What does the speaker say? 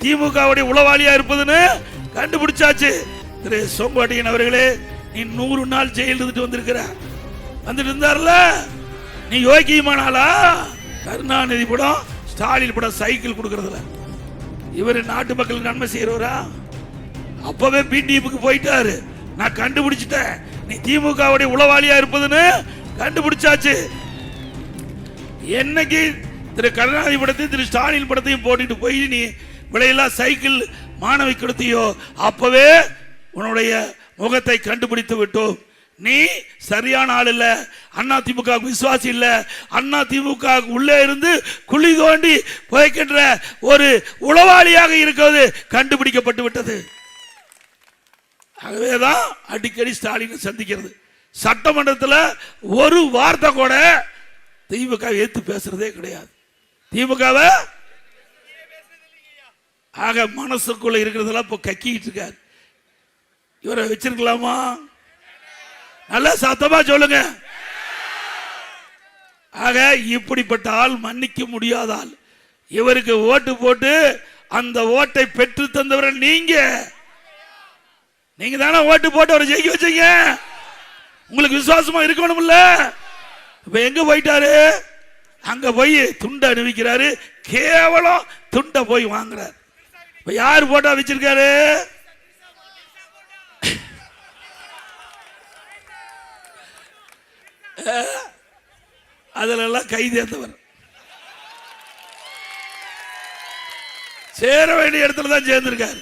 திமுகவுடைய உளவாளியா இருப்பதுன்னு கண்டுபிடிச்சாச்சு. திரு சோம்பாட்டியன் அவர்களே, நீ 100 நாள் ஜெயில் இருந்துட்டு வந்திருக்கிற, வந்துட்டு இருந்தார்ல, நீ யோகியமானாலா? கருணாநிதி படம், ஸ்டாலின் படம் சைக்கிள் கொடுக்கறதுல இவர் நாட்டு மக்களுக்கு நன்மை செய்யறவரா? அப்பவே பிடிஎஃப்க்கு போயிட்டாரு. நான் கண்டுபிடிச்சிட்டேன், நீ திமுகவுடைய உளவாளியா இருப்பதுன்னு கண்டுபிடிச்சாச்சு. என்னைக்கு திரு கருணாநிதி படத்தையும் திரு ஸ்டாலின் படத்தையும் போட்டுட்டு போய் நீ விலையெல்லாம் சைக்கிள் மாணவி கொடுத்தியோ, அப்பவே உன்னுடைய முகத்தை கண்டுபிடித்து விட்டோம். நீ சரியான ஆள் இல்ல, அண்ணா திமுக விசுவாசி இல்ல, அண்ணா திமுக உள்ளே இருந்து குழி தோண்டி புதைக்கின்ற ஒரு உளவாளியாக இருக்கிறது கண்டுபிடிக்கப்பட்டு விட்டது. ஆகவேதான் அடிக்கடி ஸ்டாலின் சந்திக்கிறது. சட்டமன்றத்தில் ஒரு வார்த்தை கூட திமுக ஏத்து பேசுறதே கிடையாது. திமுகவை ஆக மனசுக்குள்ள இருக்கிறதெல்லாம் இப்போ கக்கிட்டு இருக்காரு. இவரை வச்சிருக்கலாமா? நல்லா சத்தமா சொல்லுங்க. ஆக இப்படிப்பட்ட ஆள் மன்னிக்க முடியாத ஆள். இவருக்கு ஓட்டு போட்டு அந்த ஓட்டை பெற்று தந்தவர்கள் நீங்க தானே ஓட்டு போட்டு அவரை ஜெயிக்க வச்சீங்க. உங்களுக்கு விசுவாசமா இருக்கணும்ல. இப்ப எங்க போயிட்டாரு? அங்க போய் துண்டை அணிவிக்கிறாரு. கேவலம் துண்டை போய் வாங்குறாரு. இப்ப யாரு போட்டா வச்சிருக்காரு? அதுல எல்லாம் கைதேர்ந்தவர். சேர வேண்டிய இடத்துல தான் சேர்ந்திருக்காரு.